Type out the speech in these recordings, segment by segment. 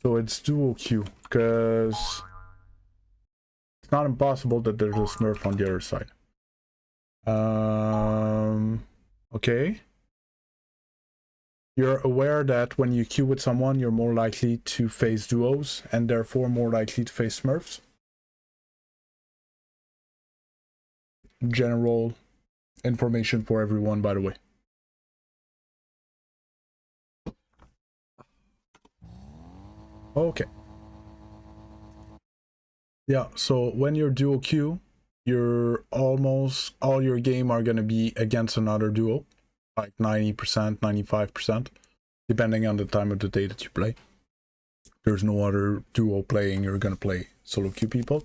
So it's dual queue, because it's not impossible that there's a Smurf on the other side. Okay. You're aware that when you queue with someone, you're more likely to face duos, and therefore more likely to face Smurfs? General information for everyone, by the way. Okay. Yeah, so when you're dual queue, you're almost all your game are gonna be against another duo, like 90%, 95%, depending on the time of the day that you play. There's no other duo playing, you're gonna play solo queue people.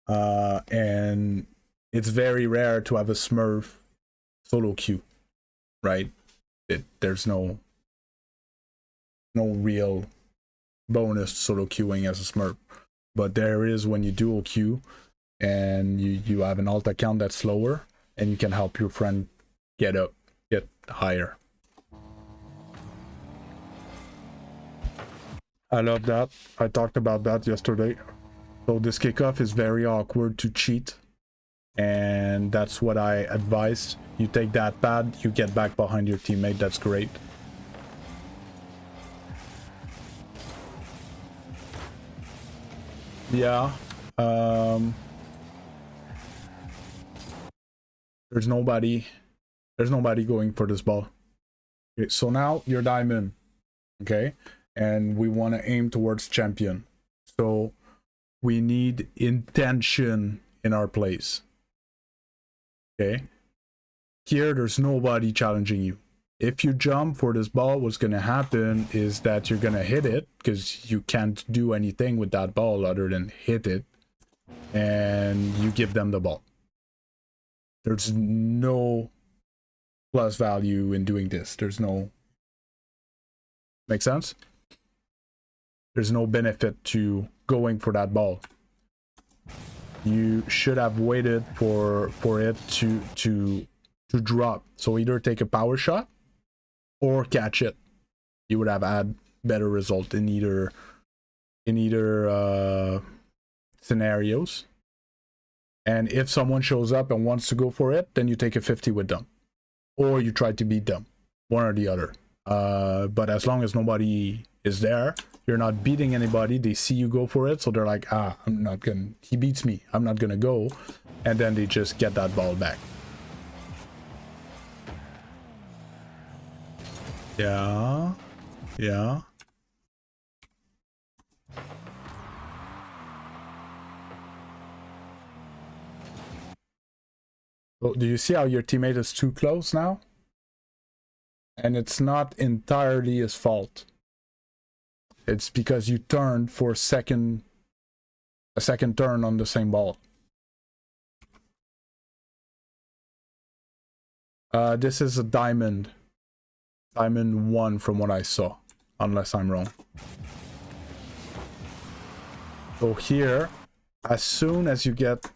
And it's very rare to have a Smurf solo queue, right? There's no real bonus solo queuing as a Smurf, but there is when you dual queue and you have an alt account that's slower, and you can help your friend get higher. I love that. I talked about that yesterday. So this kickoff is very awkward to cheat, and that's what I advised. You take that pad, you get back behind your teammate. That's great. Yeah. There's nobody going for this ball. Okay, so now you're diamond. Okay, and we want to aim towards champion. So we need intention in our plays. Okay, here there's nobody challenging you. If you jump for this ball, what's gonna happen is that you're gonna hit it, because you can't do anything with that ball other than hit it, and you give them the ball. There's no plus value in doing this. There's no... Make sense? There's no benefit to going for that ball. You should have waited for it to drop. So either take a power shot or catch it. You would have had better result in either scenarios. And if someone shows up and wants to go for it, then you take a 50 with them, or you try to beat them, one or the other. But as long as nobody is there, you're not beating anybody. They see you go for it, so they're like, I'm not gonna... He beats me, I'm not gonna go. And then they just get that ball back. Yeah. So do you see how your teammate is too close now? And it's not entirely his fault. It's because you turned for a second turn on the same ball. This is a diamond 1 from what I saw, unless I'm wrong. So here, as soon as you get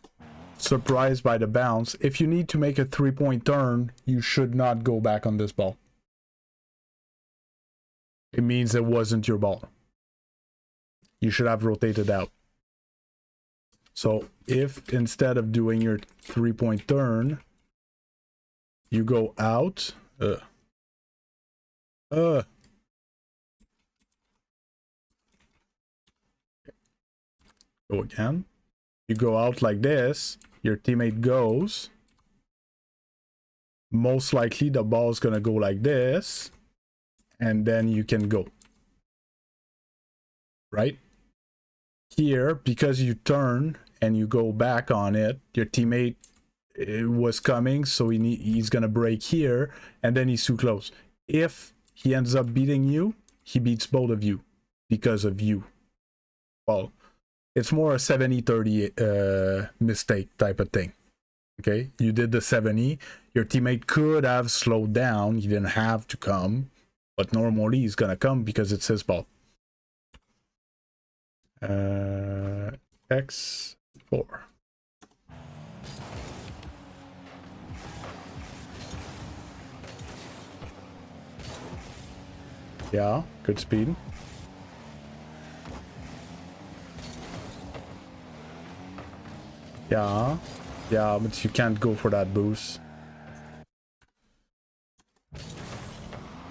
surprised by the bounce, if you need to make a 3-point turn, you should not go back on this ball. It means it wasn't your ball. You should have rotated out. So if instead of doing your 3-point turn, you go out, go again. You go out like this, your teammate goes. Most likely the ball is gonna go like this, and then you can go. Right? Here, because you turn and you go back on it, your teammate was coming, so he's gonna break here, and then he's too close. If he ends up beating you, he beats both of you because of you. Well, it's more a 70-30 mistake type of thing. Okay, you did the 70, your teammate could have slowed down, he didn't have to come, but normally he's gonna come because it's his ball. X4. Yeah, good speed. Yeah. Yeah, but you can't go for that boost.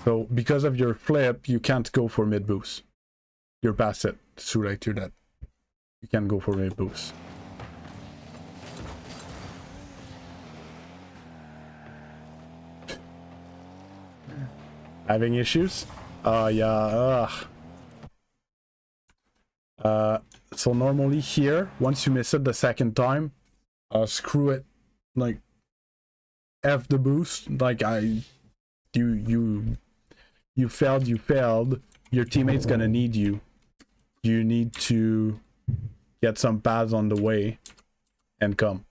So because of your flip, you can't go for mid boost. You're past it. It's too late, you're dead. You can't go for mid boost. Having issues? Yeah, so normally here, once you miss it the second time, screw it. Like, F the boost. Like, you failed. Your teammate's gonna need you. You need to get some pads on the way and come.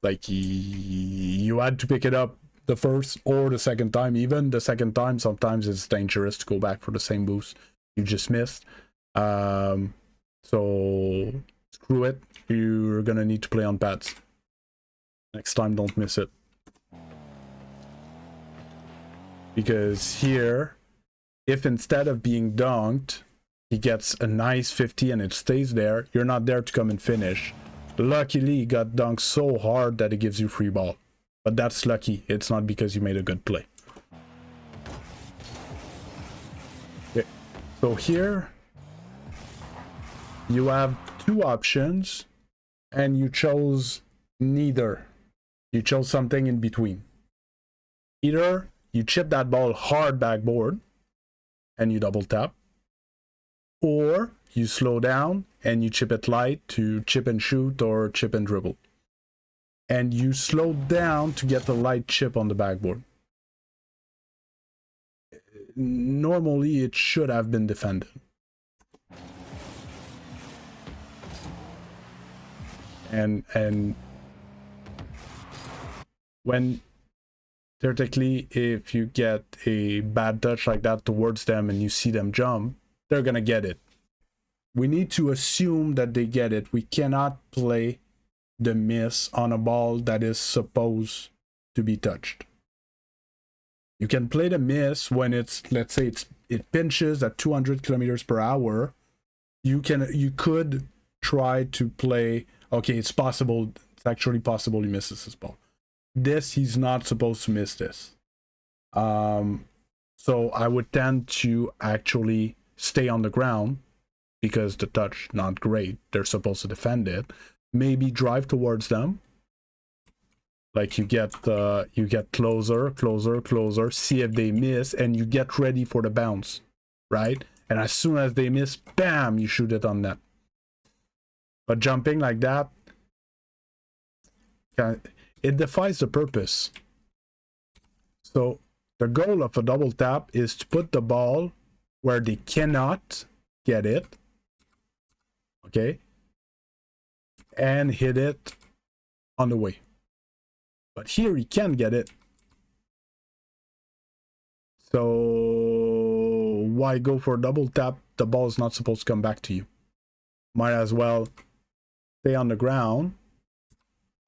Like, you had to pick it up the first or the second time. Even the second time, sometimes it's dangerous to go back for the same boost you just missed. So screw it. You're gonna need to play on pads. Next time, don't miss it. Because here, if instead of being dunked, he gets a nice 50 and it stays there, you're not there to come and finish. Luckily, he got dunked so hard that it gives you free ball. But that's lucky. It's not because you made a good play. Okay. So here, you have two options, and you chose neither. You chose something in between. Either you chip that ball hard backboard, and you double tap, or you slow down and you chip it light to chip and shoot or chip and dribble. And you slow down to get the light chip on the backboard. Normally, it should have been defended. And when theoretically, if you get a bad touch like that towards them and you see them jump, they're gonna get it. We need to assume that they get it. We cannot play the miss on a ball that is supposed to be touched. You can play the miss when it's, let's say it pinches at 200 kilometers per hour. You could try to play, okay, it's possible, it's actually possible he misses this ball. This, he's not supposed to miss this. So I would tend to actually stay on the ground because the touch, not great. They're supposed to defend it. Maybe drive towards them. Like you get closer, see if they miss, and you get ready for the bounce, right? And as soon as they miss, bam, you shoot it on net. But jumping like that, it defies the purpose. So the goal of a double tap is to put the ball where they cannot get it, okay, and hit it on the way. But here he can get it. So why go for a double tap? The ball is not supposed to come back to you. Might as well stay on the ground.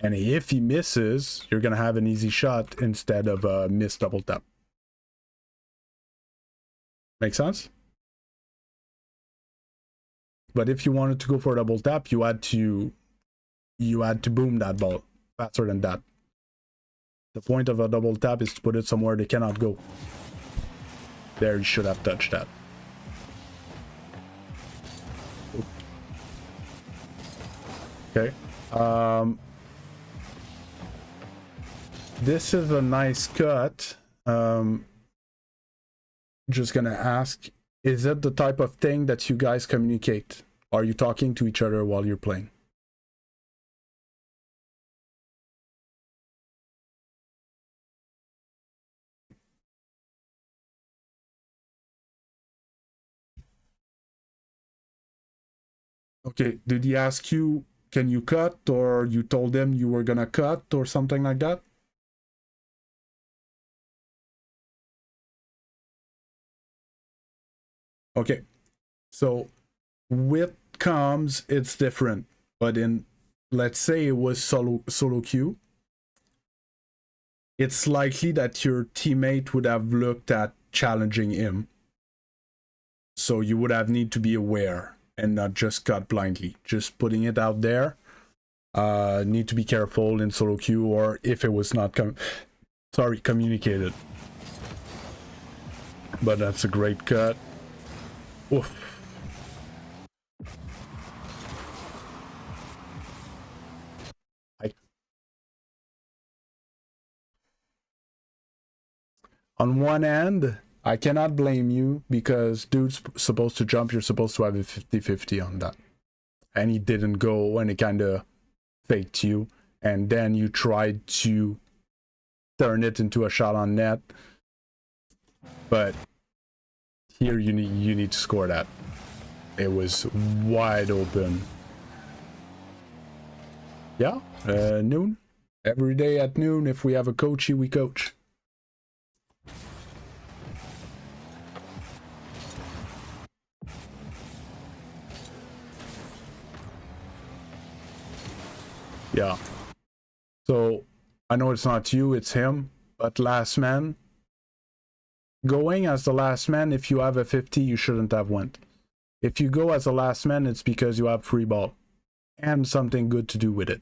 And if he misses, you're going to have an easy shot instead of a missed double tap. Make sense? But if you wanted to go for a double tap, you had to boom that ball faster than that. The point of a double tap is to put it somewhere they cannot go. There, you should have touched that. Okay. This is a nice cut. Just gonna ask, is it the type of thing that you guys communicate? Are you talking to each other while you're playing? Okay, did he ask you, can you cut, or you told him you were gonna cut, or something like that? Okay, so with comms, it's different. But in, let's say it was solo queue, it's likely that your teammate would have looked at challenging him. So you would have need to be aware and not just cut blindly. Just putting it out there. need to be careful in solo queue, or if it was not communicated. But that's a great cut. Oof. On one end, I cannot blame you because dude's supposed to jump, you're supposed to have a 50-50 on that. And he didn't go, and it kind of faked you. And then you tried to turn it into a shot on net. But here you need to score that. It was wide open. Yeah, noon. Every day at noon, if we have a coachy, we coach. Yeah. So, I know it's not you, it's him, but last man. Going as the last man, if you have a 50, you shouldn't have went. If you go as a last man, it's because you have free ball and something good to do with it.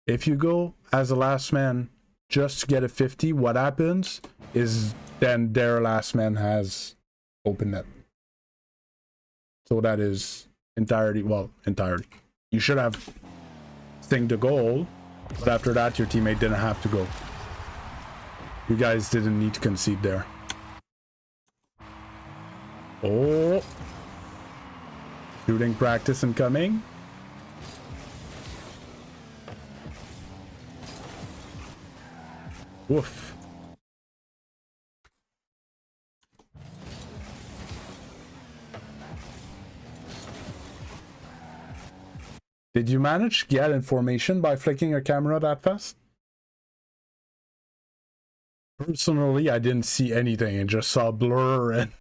If you go as a last man just to get a 50, what happens is then their last man has open net. So that is entirety. You should have sing the goal, but after that your teammate didn't have to go. You guys didn't need to concede there. Oh, shooting practice incoming. Woof. Did you manage to get information by flicking your camera that fast? Personally, I didn't see anything and just saw blur and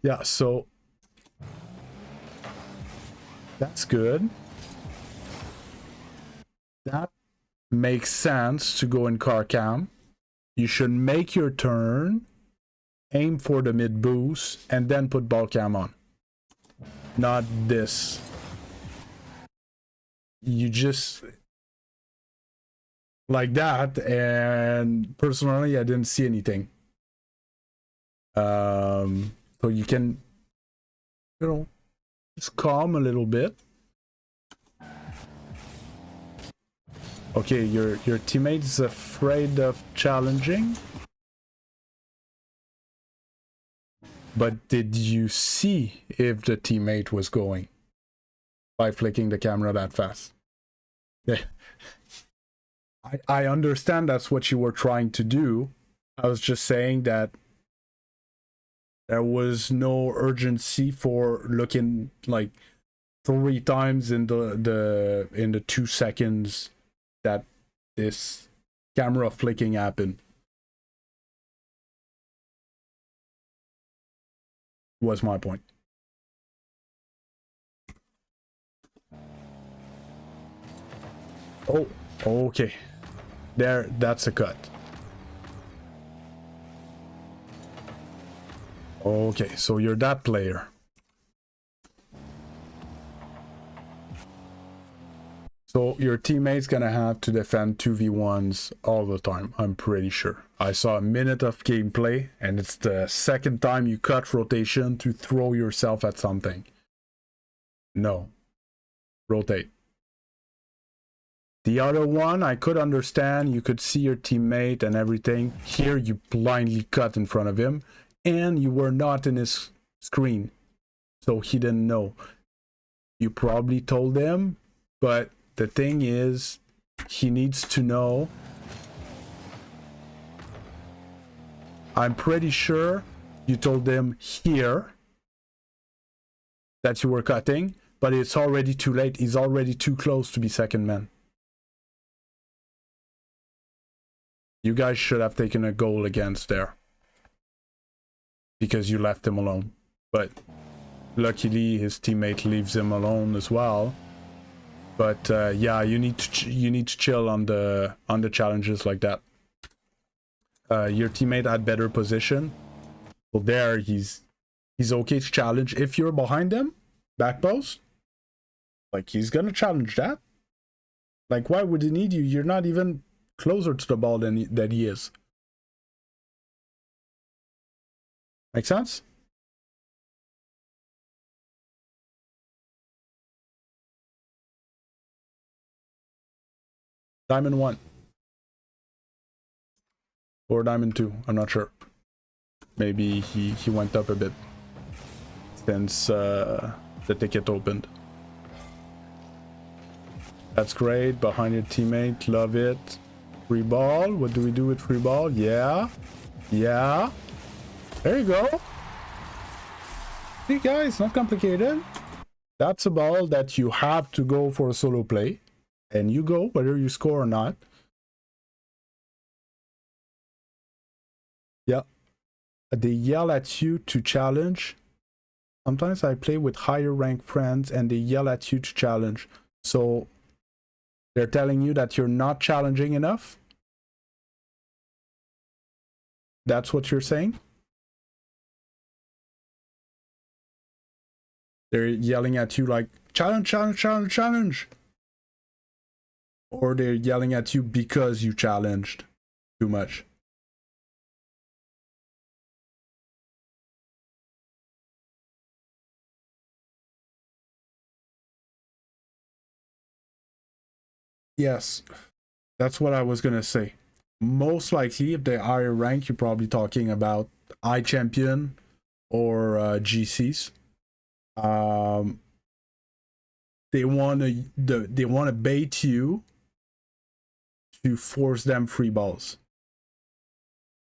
yeah, so that's good. That makes sense to go in car cam. You should make your turn, aim for the mid boost, and then put ball cam on. Not this. You just like that, and personally I didn't see anything. So you can, you know, just calm a little bit. Okay, your teammate is afraid of challenging. But did you see if the teammate was going by flicking the camera that fast? Yeah. I understand that's what you were trying to do. I was just saying that there was no urgency for looking like 3 times in the 2 seconds that this camera flicking happened. Was my point. Oh, okay. There, that's a cut. Okay, so you're that player. So your teammate's gonna have to defend 2v1s all the time, I'm pretty sure. I saw a minute of gameplay, and it's the second time you cut rotation to throw yourself at something. No. Rotate. The other one, I could understand, you could see your teammate and everything. Here, you blindly cut in front of him, and you were not in his screen, so he didn't know. You probably told him, but the thing is, he needs to know. I'm pretty sure you told him here that you were cutting, but it's already too late. He's already too close to be second man. You guys should have taken a goal against there, because you left him alone. But luckily his teammate leaves him alone as well. But yeah, you need to chill on the challenges like that. Your teammate had better position, So there, he's okay to challenge. If you're behind him, back post, like he's gonna challenge that. Like, why would he need you? You're not even closer to the ball than he is. Make sense? Diamond 1. Or Diamond 2, I'm not sure. Maybe he went up a bit since the ticket opened. That's great. Behind your teammate, love it. Free ball. What do we do with free ball? Yeah. Yeah. There you go. See guys, not complicated. That's a ball that you have to go for a solo play. And you go whether you score or not. Yeah. They yell at you to challenge. Sometimes I play with higher ranked friends and they yell at you to challenge. So they're telling you that you're not challenging enough. That's what you're saying? They're yelling at you like, challenge, challenge, challenge, challenge. Or they're yelling at you because you challenged too much. Yes, that's what I was gonna say. Most likely, if they're higher rank, you're probably talking about iChampion or GCs. They wanna bait you to force them free balls.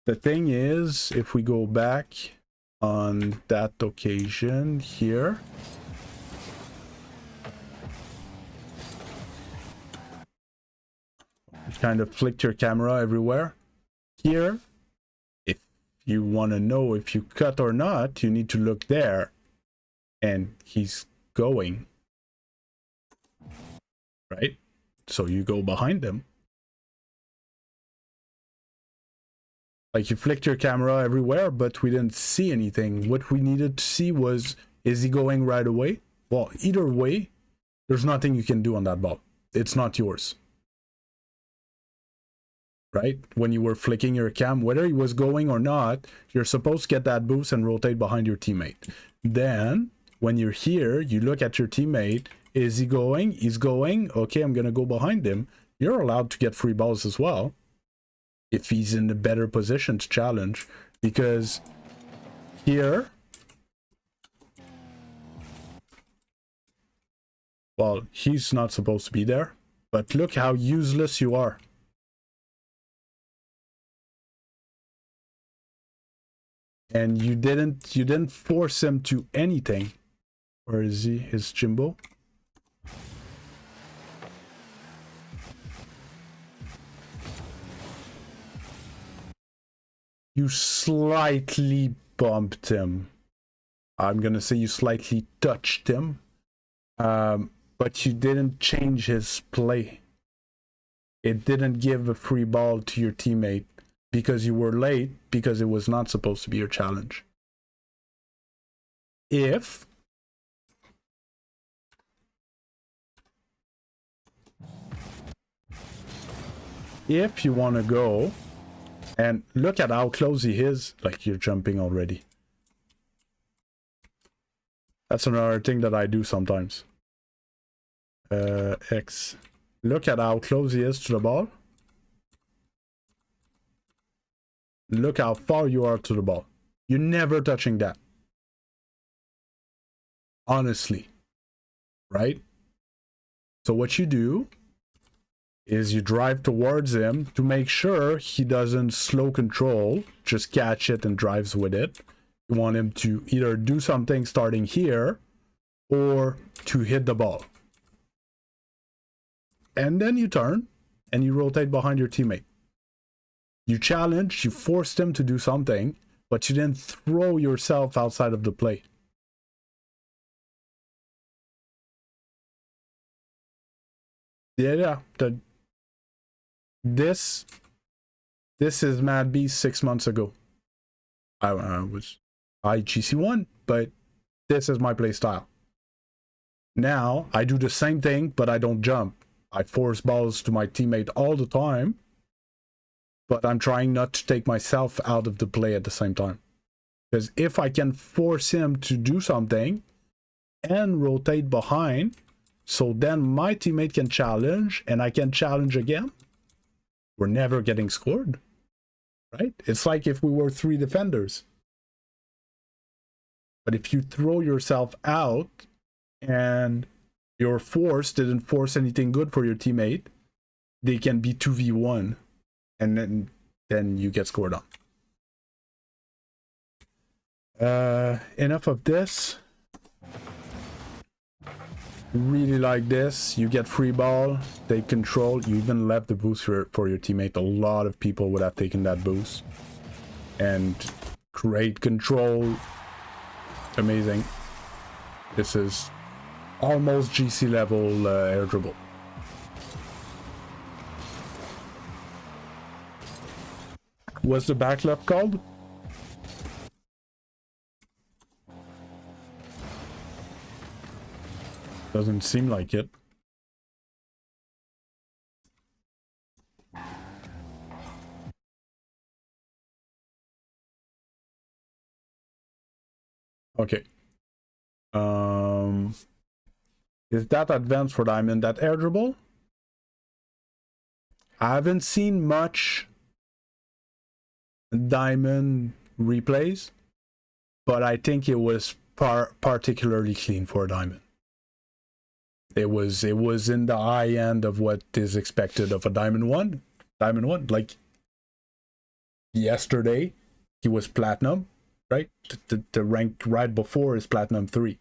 The thing is, if we go back on that occasion here, kind of flicked your camera everywhere. Here, if you want to know if you cut or not, you need to look there. And he's going. Right? So you go behind him. Like you flicked your camera everywhere, but we didn't see anything. What we needed to see was, is he going right away? Well, either way, there's nothing you can do on that ball. It's not yours. Right? When you were flicking your cam, whether he was going or not, you're supposed to get that boost and rotate behind your teammate. Then, when you're here, you look at your teammate. Is he going? He's going. Okay, I'm going to go behind him. You're allowed to get free balls as well. If he's in a better position to challenge. Because here, well, he's not supposed to be there. But look how useless you are. And you didn't force him to anything. Where is he? His Jimbo? You slightly bumped him. I'm gonna say you slightly touched him. But you didn't change his play. It didn't give a free ball to your teammate. Because you were late, because it was not supposed to be your challenge. If you want to go and look at how close he is, like you're jumping already. That's another thing that I do sometimes. X. Look at how close he is to the ball. Look how far you are to the ball. You're never touching that. Honestly. Right? So what you do is you drive towards him to make sure he doesn't slow control, just catch it and drives with it. You want him to either do something starting here or to hit the ball. And then you turn and you rotate behind your teammate. You challenged, you forced him to do something, but you didn't throw yourself outside of the play. Yeah. This is Mad Beast 6 months ago. I was I GC1, but this is my play style. Now, I do the same thing, but I don't jump. I force balls to my teammate all the time, but I'm trying not to take myself out of the play at the same time. Because if I can force him to do something and rotate behind, so then my teammate can challenge and I can challenge again, we're never getting scored, right? It's like if we were 3 defenders. But if you throw yourself out and your force didn't force anything good for your teammate, they can be 2v1 and then you get scored on. Enough of this. Really like this. You get free ball, take control. You even left the boost for your teammate. A lot of people would have taken that boost. And great control. Amazing. This is almost GC level air dribble. What's the back left called? Doesn't seem like it. Okay. Is that advanced for Diamond, that air dribble? I haven't seen much Diamond replays, but I think it was particularly clean for a Diamond. It was in the high end of what is expected of a Diamond 1. Diamond 1, like yesterday, he was Platinum, right? The rank right before is Platinum 3.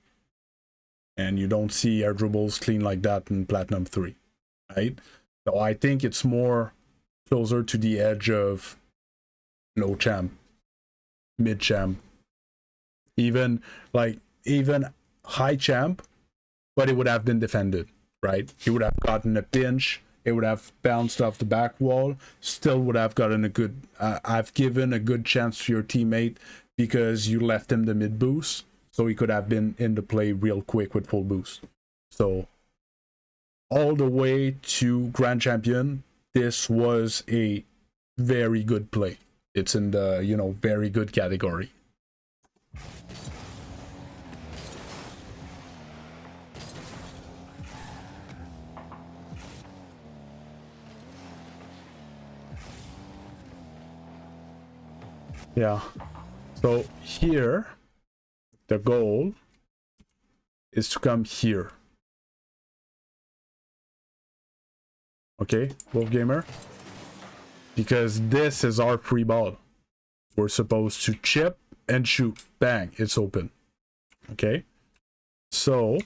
And you don't see air dribbles clean like that in Platinum 3, right? So I think it's more closer to the edge of low champ, mid champ, even high champ, but it would have been defended, right? He would have gotten a pinch, it would have bounced off the back wall, still would have gotten a good, I've given a good chance to your teammate because you left him the mid boost, so he could have been in the play real quick with full boost. So all the way to Grand Champion, this was a very good play. It's in the, you know, very good category. Yeah. So here, the goal is to come here. Okay, Wolf Gamer? Because this is our free ball. We're supposed to chip and shoot. Bang, it's open. Okay? So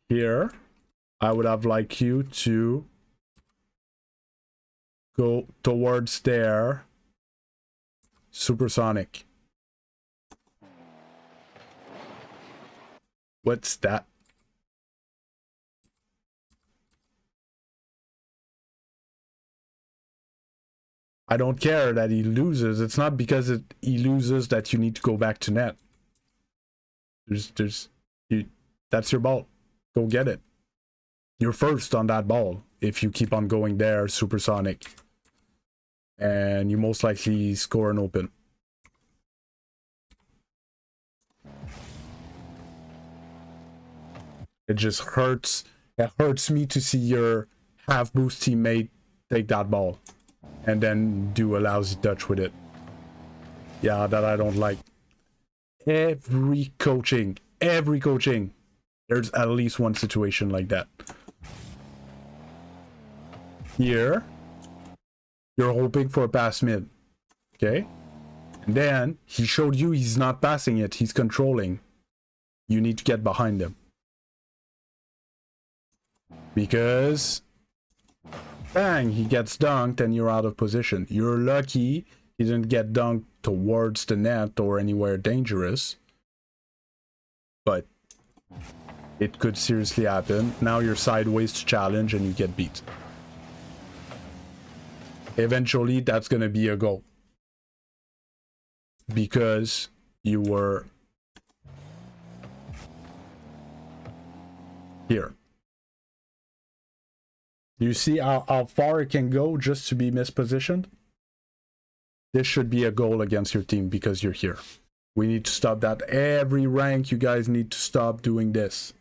here, I would have liked you to go towards there. Supersonic. What's that? I don't care that he loses. It's not because he loses that you need to go back to net. That's your ball. Go get it. You're first on that ball if you keep on going there, supersonic. And you most likely score an open. It just hurts. It hurts me to see your half boost teammate take that ball and then do a lousy touch with it. Yeah, that I don't like. Every coaching, there's at least one situation like that. Here, you're hoping for a pass mid, okay? And then he showed you he's not passing it, he's controlling. You need to get behind him. Because, bang, he gets dunked and you're out of position. You're lucky he didn't get dunked towards the net or anywhere dangerous. But it could seriously happen. Now you're sideways to challenge and you get beat. eventually that's going to be a goal. Because you were here. You see how far it can go just to be mispositioned? This should be a goal against your team because you're here. We need to stop that. Every rank, you guys need to stop doing this.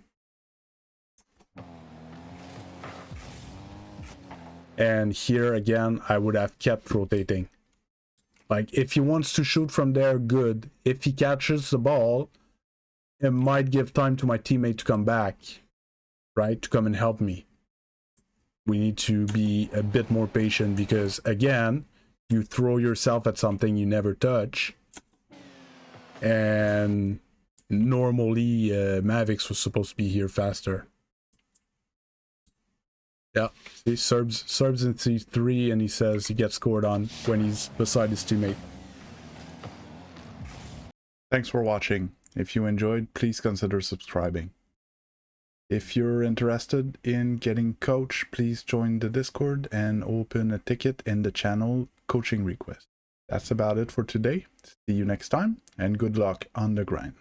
And here again, I would have kept rotating. Like, if he wants to shoot from there, good. If he catches the ball, it might give time to my teammate to come back, right? To come and help me. We need to be a bit more patient because, again, you throw yourself at something you never touch. And normally, Mavix was supposed to be here faster. Yeah, see, Serbs in C3, and he says he gets scored on when he's beside his teammate. Thanks for watching. If you enjoyed, please consider subscribing. If you're interested in getting coached, please join the Discord and open a ticket in the channel coaching request. That's about it for today. See you next time, and good luck on the grind.